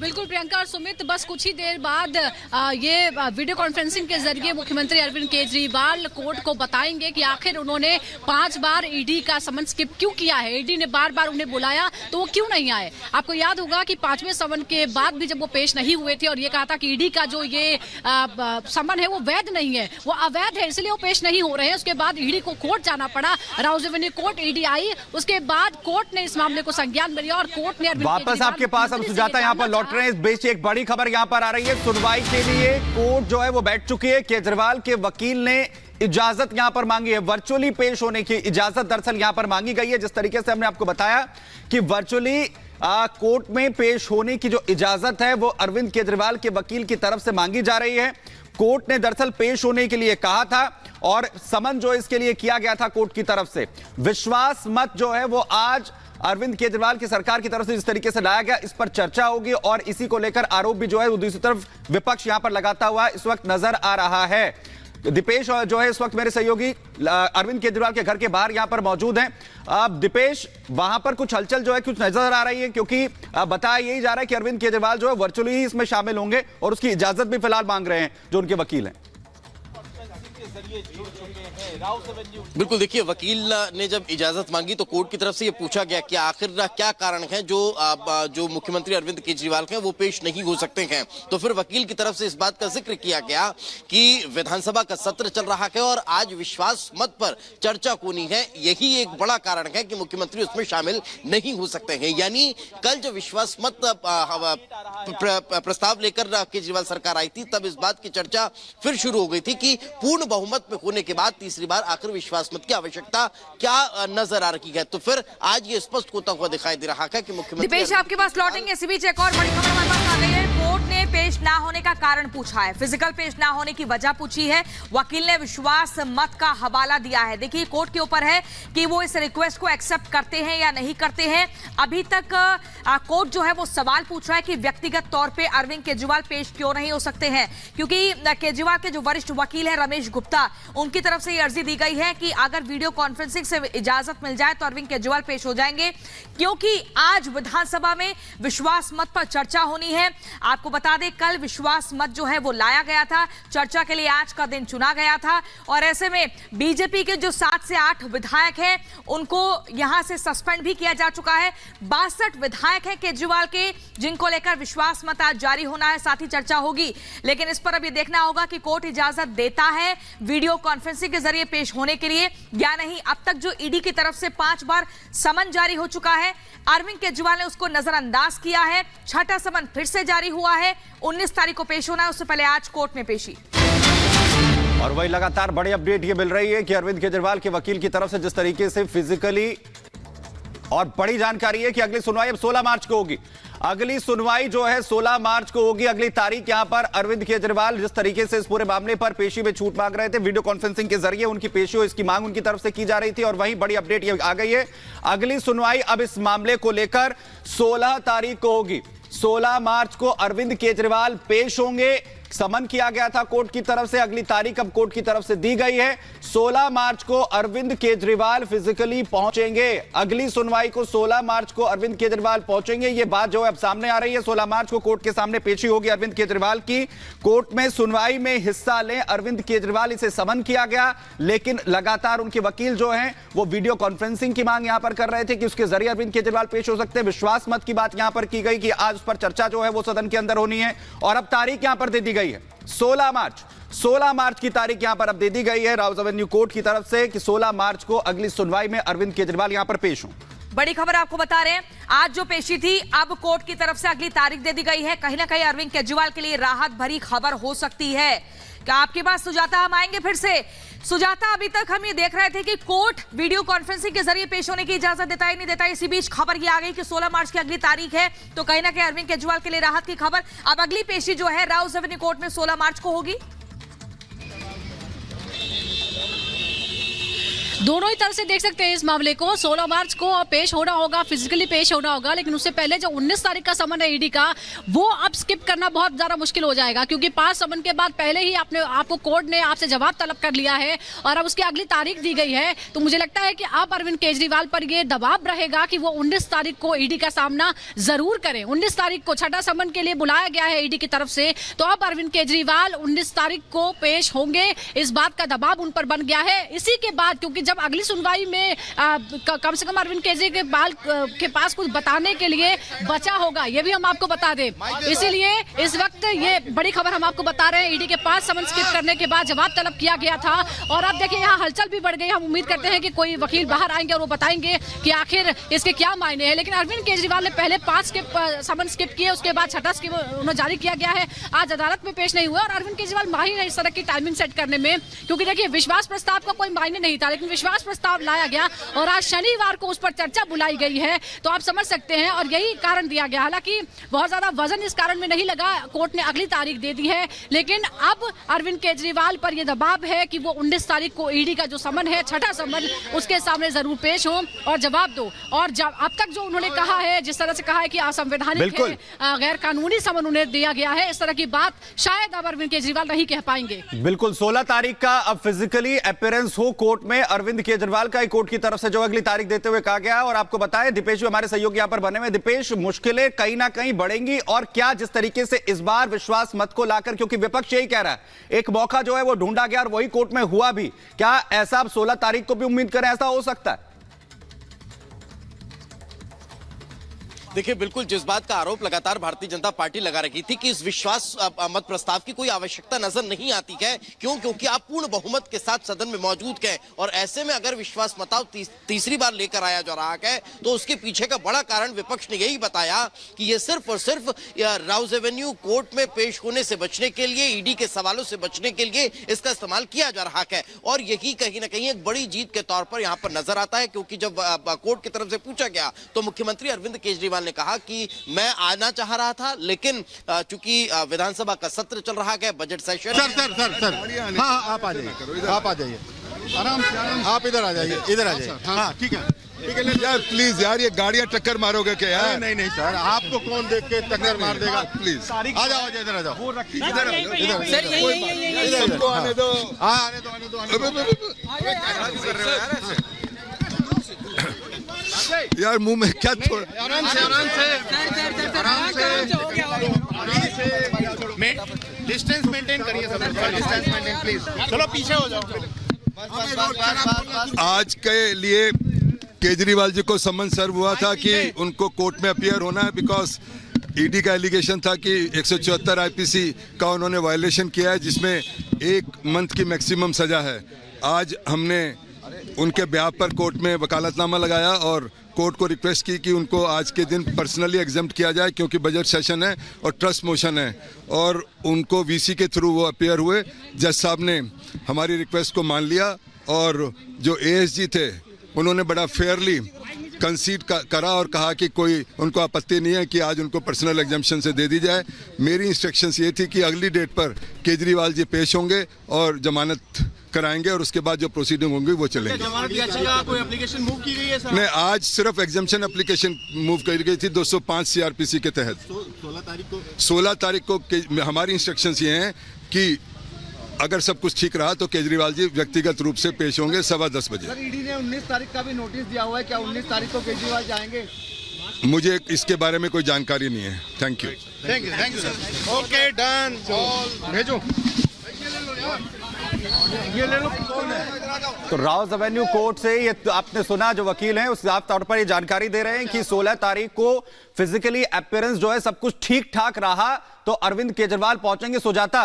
बिल्कुल प्रियंका और सुमित, बस कुछ ही देर बाद ये वीडियो कॉन्फ्रेंसिंग के जरिए मुख्यमंत्री अरविंद केजरीवाल कोर्ट को बताएंगे कि आखिर उन्होंने 5 बार ईडी का समन स्किप क्यों किया है। ईडी ने बार बार उन्हें बुलाया तो वो क्यों नहीं आए। आपको याद होगा कि 5वें समन के बाद भी जब वो पेश नहीं हुए थे और ये कहा था कि ईडी का जो ये समन है वो वैध नहीं है, वो अवैध है, इसलिए वो पेश नहीं हो रहे हैं। उसके बाद ईडी को कोर्ट जाना पड़ा, राउज रेवेन्यू कोर्ट, ईडी आई, उसके बाद कोर्ट ने इस मामले को संज्ञान में लिया और कोर्ट ने वापस आपके पास हम सुजाता यहाँ पर लौट रहे हैं। इस बीच एक बड़ी खबर यहाँ पर आ रही है, सुनवाई के लिए कोर्ट जो है वो बैठ चुकी है। केजरीवाल के वकील ने इजाजत यहां पर मांगी है, वर्चुअली पेश होने की इजाजत दरअसल यहां पर मांगी गई है। जिस तरीके से हमने आपको बताया कि वर्चुअली कोर्ट में पेश होने की जो इजाजत है वो अरविंद केजरीवाल के वकील की तरफ से मांगी जा रही है। कोर्ट ने दरअसल पेश होने के लिए कहा था और समन जो इसके लिए किया गया था कोर्ट की तरफ से। विश्वास मत जो है वो आज अरविंद केजरीवाल की सरकार की तरफ से जिस तरीके से लाया गया, इस पर चर्चा होगी और इसी को लेकर आरोप भी जो है वो दूसरी तरफ विपक्ष यहां पर लगाता हुआ इस वक्त नजर आ रहा है। दीपेश जो है इस वक्त मेरे सहयोगी अरविंद केजरीवाल के घर के बाहर यहां पर मौजूद हैं। अब दीपेश, वहां पर कुछ हलचल जो है कुछ नजर आ रही है, क्योंकि बताया यही जा रहा है कि अरविंद केजरीवाल जो है वर्चुअली ही इसमें शामिल होंगे और उसकी इजाजत भी फिलहाल मांग रहे हैं जो उनके वकील हैं। बिल्कुल, देखिए वकील ने जब इजाजत मांगी तो कोर्ट की तरफ से ये पूछा गया कि आखिर क्या कारण है जो मुख्यमंत्री अरविंद केजरीवाल के वो पेश नहीं हो सकते हैं। तो फिर वकील की तरफ से इस बात का जिक्र किया गया कि विधानसभा का सत्र चल रहा है और आज विश्वास मत पर चर्चा होनी है, यही एक बड़ा कारण है कि मुख्यमंत्री उसमें शामिल नहीं हो सकते हैं। यानी कल जो विश्वास मत प्रस्ताव लेकर केजरीवाल सरकार आई थी तब इस बात की चर्चा फिर शुरू हो गई थी कि पूर्ण बहुमत में होने के बाद तीसरी बार आखिर विश्वास मत की आवश्यकता क्या नजर आ रही है। तो फिर आज ये स्पष्ट होता हुआ दिखाई दे रहा है कि मुख्यमंत्री दीपेश आपके पास लौटेंगे। इसी बीच एक और बड़ी खबर हमारे पास आ गई है। कोर्ट ने पेश ना होने का कारण पूछा है, फिजिकल पेश ना होने की वजह पूछी है। वकील ने विश्वास मत का हवाला दिया है। देखिए कोर्ट के ऊपर है कि वो इस रिक्वेस्ट को एक्सेप्ट करते हैं या नहीं करते हैं। अभी तक कोर्ट जो है वो सवाल पूछ रहा है कि व्यक्तिगत तौर पे अरविंद केजरीवाल पेश क्यों नहीं हो सकते हैं, क्योंकि केजरीवाल के जो वरिष्ठ वकील है रमेश गुप्ता, उनकी तरफ से ये अर्जी दी गई है कि अगर वीडियो कॉन्फ्रेंसिंग से इजाजत मिल जाए तो अरविंद केजरीवाल पेश हो जाएंगे, क्योंकि आज विधानसभा में विश्वास मत पर चर्चा होनी है। आपको बता दें कल विश्वास मत जो है वो लाया गया था, चर्चा के लिए आज का दिन चुना गया था और ऐसे में बीजेपी के जो 7 से 8 विधायक हैं उनको यहां से सस्पेंड भी किया जा चुका है। 62 विधायक हैं केजरीवाल के जिनको लेकर विश्वास मत आज जारी होना है, साथ ही चर्चा होगी। लेकिन इस पर अब ये देखना होगा कि कोर्ट इजाजत देता है वीडियो कॉन्फ्रेंसिंग के जरिए पेश होने के लिए या नहीं। अब तक जो ईडी की तरफ से 5 बार समन जारी हो चुका है, अरविंद केजरीवाल ने उसको नजरअंदाज किया है। 6ठा समन फिर से जारी हुआ है, 19 तारीख को पेश होना है, उससे पहले आज कोर्ट में पेशी। और वही लगातार बड़ी अपडेट ये मिल रही है कि अरविंद केजरीवाल के वकील की तरफ से जिस तरीके से फिजिकली और बड़ी जानकारी है कि अगली सुनवाई अब 16 मार्च को होगी। अगली सुनवाई जो है 16 मार्च को होगी। अगली तारीख यहां पर अरविंद केजरीवाल जिस तरीके से इस पूरे मामले पर पेशी में छूट मांग रहे थे, वीडियो कॉन्फ्रेंसिंग के जरिए उनकी पेशी हो, इसकी मांग उनकी तरफ से की जा रही थी और वहीं बड़ी अपडेट ये आ गई है, अगली सुनवाई अब इस मामले को लेकर 16 तारीख को होगी। 16 मार्च को अरविंद केजरीवाल पेश होंगे। समन किया गया था कोर्ट की तरफ से, अगली तारीख अब कोर्ट की तरफ से दी गई है। 16 मार्च को अरविंद केजरीवाल फिजिकली पहुंचेंगे। अगली सुनवाई को 16 मार्च को अरविंद केजरीवाल पहुंचेंगे। ये बात जो है अब सामने आ रही है। 16 मार्च को कोर्ट के सामने पेशी होगी अरविंद केजरीवाल की। कोर्ट में सुनवाई में हिस्सा लें अरविंद केजरीवाल, इसे समन किया गया, लेकिन लगातार उनके वकील जो हैं वो वीडियो कॉन्फ्रेंसिंग की मांग यहां पर कर रहे थे कि उसके जरिए अरविंद केजरीवाल पेश हो सकते हैं। विश्वास मत की बात यहां पर की गई कि आज उस पर चर्चा जो है वो सदन के अंदर होनी है और अब तारीख यहां पर दे दी गई है 16 मार्च। 16 मार्च की तारीख यहां पर अब दे दी गई है राउज रेवेन्यू कोर्ट की तरफ से कि 16 मार्च को अगली सुनवाई में अरविंद केजरीवाल यहां पर पेश हों। बड़ी खबर आपको बता रहे हैं, आज जो पेशी थी अब कोर्ट की तरफ से अगली तारीख दे दी गई है। कहीं ना कहीं अरविंद केजरीवाल के लिए राहत भरी खबर हो सकती है। क्या आपके पास सुजाता हम आएंगे फिर से। सुजाता, अभी तक हम ये देख रहे थे कि कोर्ट वीडियो कॉन्फ्रेंसिंग के जरिए पेश होने की इजाजत देता ही नहीं देता। इसी बीच खबर ये आ गई कि 16 मार्च की अगली तारीख है, तो कहीं ना कहीं अरविंद केजरीवाल के लिए राहत की खबर। अब अगली पेशी जो है राउज रेवेन्यू कोर्ट में 16 मार्च को होगी। दोनों ही तरह से देख सकते हैं इस मामले को। 16 मार्च को पेश होना होगा, फिजिकली पेश होना होगा, लेकिन उससे पहले जो 19 तारीख का समन है ईडी का, वो अब स्किप करना बहुत ज्यादा मुश्किल हो जाएगा, क्योंकि 5 समन के बाद पहले ही आपको कोर्ट ने आपसे जवाब तलब कर लिया है और अब उसकी अगली तारीख दी गई है। तो मुझे लगता है कि अब अरविंद केजरीवाल पर यह दबाव रहेगा कि वो 19 तारीख को ईडी का सामना जरूर करें। 19 तारीख को छठा समन के लिए बुलाया गया है ईडी की तरफ से, तो अब अरविंद केजरीवाल 19 तारीख को पेश होंगे, इस बात का दबाव उन पर बन गया है। इसी के बाद, क्योंकि जब अगली सुनवाई में कम से कम अरविंद केजरीवाल के पास कुछ बताने के लिए बचा होगा, ये भी हम आपको बता दें। इसीलिए इस वक्त ये बड़ी खबर हम आपको बता रहे हैं, ईडी के 5 समन स्किप करने के बाद जवाब तलब किया गया था और अब देखिए यहाँ हलचल भी बढ़ गई। हम उम्मीद करते हैं कि कोई वकील बाहर आएंगे और वो बताएंगे कि आखिर इसके क्या मायने हैं। लेकिन अरविंद केजरीवाल ने पहले 5 समन स्किप किए, उसके बाद छठा उन्हें जारी किया गया है। आज अदालत में पेश नहीं हुआ और अरविंद केजरीवाल माहिर है इस तरह की टाइमिंग सेट करने में, क्योंकि देखिए विश्वास प्रस्ताव का कोई मायने नहीं था, लेकिन विश्वास प्रस्ताव लाया गया और आज शनिवार को उस पर चर्चा बुलाई गई है, तो आप समझ सकते हैं। और यही कारण दिया गया, हालांकि बहुत ज्यादा वजन इस कारण में नहीं लगा, कोर्ट ने अगली तारीख दे दी है, लेकिन अब अरविंद केजरीवाल पर यह दबाव है कि वो 19 तारीख को ईडी का जो समन है, छठा समन, उसके सामने जरूर पेश हो और जवाब दो। और अब तक जो उन्होंने कहा है, जिस तरह से कहा है कि असंवैधानिक है, गैर कानूनी समन उन्हें दिया गया है, इस तरह की बात शायद अब अरविंद केजरीवाल नहीं कह पाएंगे। बिल्कुल 16 तारीख का अब फिजिकली अपीयरेंस हो कोर्ट में अरविंद केजरीवाल का कोर्ट की तरफ से जो अगली तारीख देते हुए कहा गया। और आपको बताएं, दीपेश भी हमारे सहयोगी यहां पर बने हुए। दीपेश, मुश्किलें कहीं ना कहीं बढ़ेंगी और क्या जिस तरीके से इस बार विश्वास मत को लाकर, क्योंकि विपक्ष यही कह रहा है, एक मौका जो है वो ढूंढा गया और वही कोर्ट में हुआ भी, क्या ऐसा अब 16 तारीख को भी उम्मीद करें ऐसा हो सकता है? देखिए, बिल्कुल जिस बात का आरोप लगातार भारतीय जनता पार्टी लगा रही थी कि इस विश्वास मत प्रस्ताव की कोई आवश्यकता नजर नहीं आती है, क्योंकि आप पूर्ण बहुमत के साथ सदन में मौजूद हैं और ऐसे में अगर विश्वास मताव तीसरी बार लेकर आया जा रहा है तो उसके पीछे का बड़ा कारण विपक्ष ने यही बताया कि ये सिर्फ और सिर्फ राउज एवेन्यू कोर्ट में पेश होने से बचने के लिए, ईडी के सवालों से बचने के लिए इसका इस्तेमाल किया जा रहा है। और यही कहीं ना कहीं एक बड़ी जीत के तौर पर यहाँ पर नजर आता है, क्योंकि जब कोर्ट की तरफ से पूछा गया तो मुख्यमंत्री अरविंद केजरीवाल ने कहा कि मैं आना चाह रहा था, लेकिन चूंकि विधानसभा का सत्र चल रहा है, बजट सेशन। सर हाँ, आप आ जाइए, आप आ जाइए, आराम से, आप इधर आ जाइए, इधर आ जाइए। हाँ ठीक है यार, प्लीज यार, ये गाड़ियां टक्कर मारोगे क्या यार? नहीं सर, आपको कौन देख के टक्कर मार देगा? प्लीज आ जाओ, इधर आ जाओ, इधर आने दो, यार मुंह में क्या छोड़, आराम से डिस्टेंस मेंटेन करिए सब, डिस्टेंस मेंटेन प्लीज। चलो पीछे हो जाओ। आज के लिए केजरीवाल जी को समन सर्व हुआ था कि उनको कोर्ट में अपीयर होना है, बिकॉज ईडी का एलिगेशन था कि 174 आईपीसी का उन्होंने वायलेशन किया है, जिसमें 1 मंथ की मैक्सिमम सजा है। आज हमने उनके ब्याह पर कोर्ट में वकालतनामा लगाया और कोर्ट को रिक्वेस्ट की कि उनको आज के दिन पर्सनली एग्जम्प्ट किया जाए, क्योंकि बजट सेशन है और ट्रस्ट मोशन है, और उनको वीसी के थ्रू वो अपीयर हुए। जज साहब ने हमारी रिक्वेस्ट को मान लिया और जो एएसजी थे उन्होंने बड़ा फेयरली कंसीड करा और कहा कि कोई उनको आपत्ति नहीं है कि आज उनको पर्सनल एग्जम्पशन से दे दी जाए। मेरी इंस्ट्रक्शंस ये थी कि अगली डेट पर केजरीवाल जी पेश होंगे और जमानत कराएंगे और उसके बाद जो प्रोसीडिंग होंगी वो चलेंगे। कोई एप्लीकेशन मूव की गई है सर? नहीं, आज सिर्फ एग्जम्पशन एप्लीकेशन मूव करी गई थी 205 सीआरपीसी के तहत। 16 तारीख को हमारी इंस्ट्रक्शंस ये हैं कि अगर सब कुछ ठीक रहा तो केजरीवाल जी व्यक्तिगत रूप से पेश होंगे 10:15 बजे। सर, ईडी ने 19 तारीख का भी नोटिस दिया हुआ है, क्या 19 तारीख को केजरीवाल जाएंगे? मुझे इसके बारे में कोई जानकारी नहीं है। Thank you sir. Okay done, भेजो ये ले लो। तो राउज एवेन्यू कोर्ट से ये आपने सुना, जो वकील हैं उस साफ तौर पर ये जानकारी दे रहे हैं कि 16 तारीख को फिजिकली अपीयरेंस जो है सब कुछ ठीक ठाक रहा तो अरविंद केजरीवाल पहुंचेंगे सुजाता